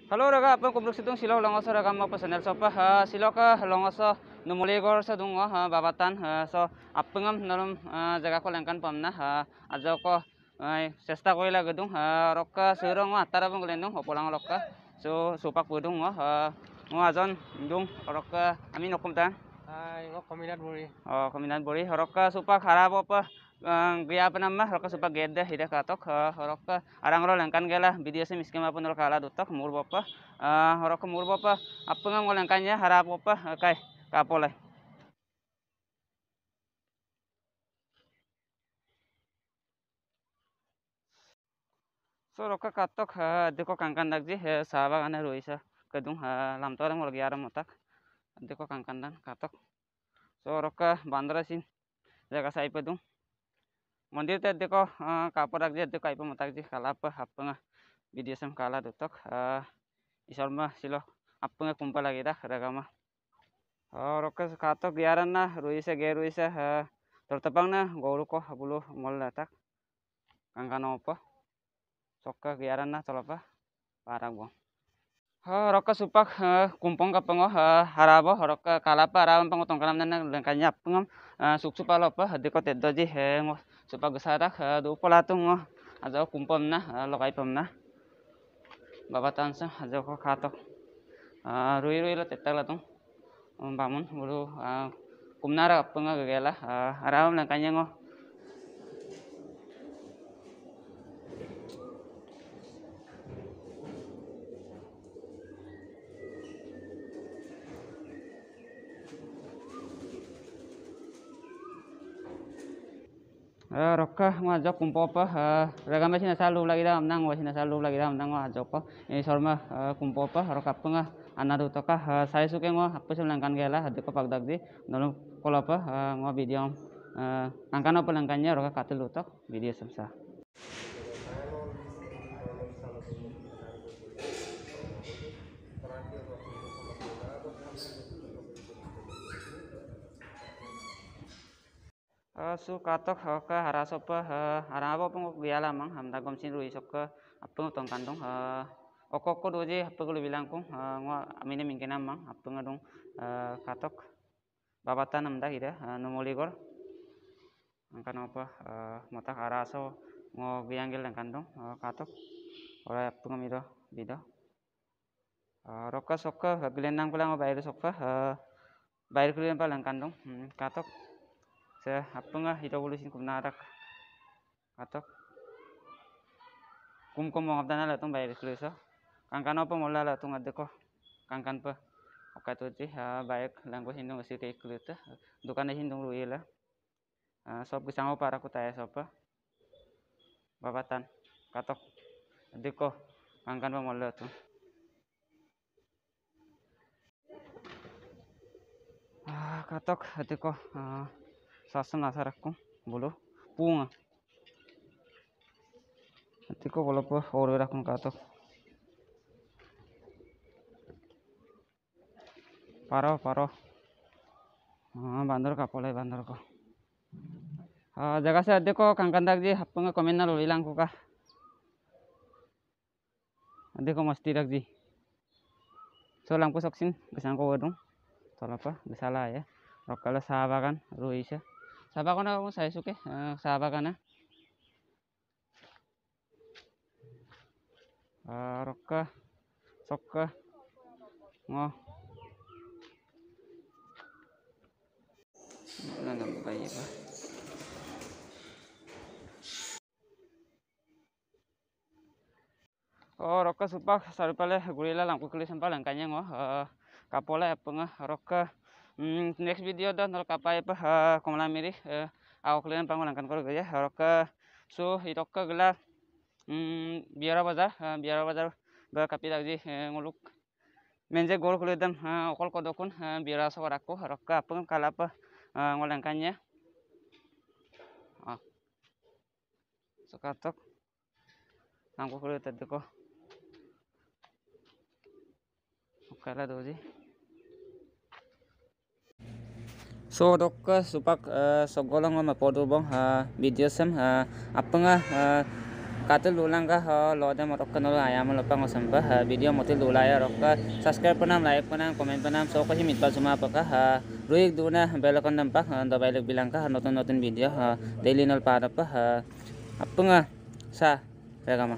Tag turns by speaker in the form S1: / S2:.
S1: Halo raga apa kumruk situng silo longoso raga ma personel sopa ha silo ka longoso numuli gor sa dungo ha babatan ha so apengam nalum jaga ko lengkan pamna ha ajo ko sesta koila gedung ha rokka surong atara bang gelendung hopolang rokka so supak budung ha ngo ajon dung rokka amin okum ta
S2: Hai, kok kominat buri?
S1: oh kominan bori rokka supak harap apa gaya apa nama rokka supak gede hida katok rokka arang ro lengkan gela video se miskem apa nol kala dutak mur bapa rokka mur bapa apa ngam lengkannya harap apa kai kapolai so rokka katok deko kangkan dakji sahaba kana roisa kedung lam torang lagi aram otak deko kangkan dan katok so rokka bandara sin jaga sai pedung मंदिर ते देखो कापर रख दिया देखो काइप मताक जी काला प हपंगा वीडियो सम काला दुतक इसर मा सिलो हपंगा कुंपा लगी दा रगामा और ओके कातो गियारन ना रुई से तर तपंग ना गोरु को हबुलो मोल लाtak kangkano pa sokka गियारन ना चलपा paragbo rokka supak kumpong kapengo harabo rokka kalapa harabam pango tongkalam nana lengkanya pengam suk supa lopa hadiko teddo ji ngo supak gesarak du polatung ngo ajo kumpom na lokai pom na babatan sa ajo ko katok rui lo tetak latung bamun bulu kumnara penga gagela harabam lengkanya ngo rokka ngajak kumpo pa ragam sina salu lagi dah amnang sina salu lagi dah amnang ngajak pa ini sorma kumpo pa rokka penga anadu toka saya suka ngo apa sih langkan gela hadi ko pagdag di nolong kola pa ngo video angkan apa langkannya rokka katul utok video samsa su katok ka harasopa harabo pung biala mang hamda gomsin rui sok apung tong kandung okoko doje apung bilang kung ngo amine mingkena mang apung adung katok babatan amda hida nomoligor angkan apa motak haraso ngo bianggil lang kandung katok ora apung amido bido rokka sokka gelendang pulang bayar sokka bayar kuliah palang kandung katok se apanga hito bulusin kumnarak katok kum mo ngabdana la tung bayar kuliah kangkan apa mola la tung adeko kangkan pa oka tu ti bayar langko hindung si te kuliah dukan hindung ruila sob gisango para ku taya sopa babatan katok adeko kangkan pa mola tu katok adeko sasam nasarakku bulu punga atiko bolo po oro rakun katok paro bandar kapolai bandar ko jaga se adeko kangkan dak ji hapunga komen na ilang ko ka adeko masti dak ji so lampu soksin gesang ko wadung tolapa gesala ya rokala sahabakan ruisa sahabakan aku saya suke sahabakan rokka sokka ngo nggak buka ya pak rokka supak sarupale gurila lampu kulis sampal langkanya ngo kapola apa rokka next video dah nol kapai pa komla miri awak kalian pangolangkan kor gaya rokka so irokka gela biara bazar ga kapi lagi nguluk menje gol kulit dan okol kodokun biara sokorakku rokka apa kalapa ngolangkannya sokatok lampu kulit tadi ko oke lah doji so dokka supak sogolong ma podo bong video sem apanga katul lulang ka ha lode morok ka nolo ayam lopang osampa ha video motil lulaya rokka subscribe panam like panam comment panam so ko himit pa suma pa ka ha ruik duna belakon nampak ha dabai bilang ka nonton video ha daily nol para pa ha apa nga sa pegama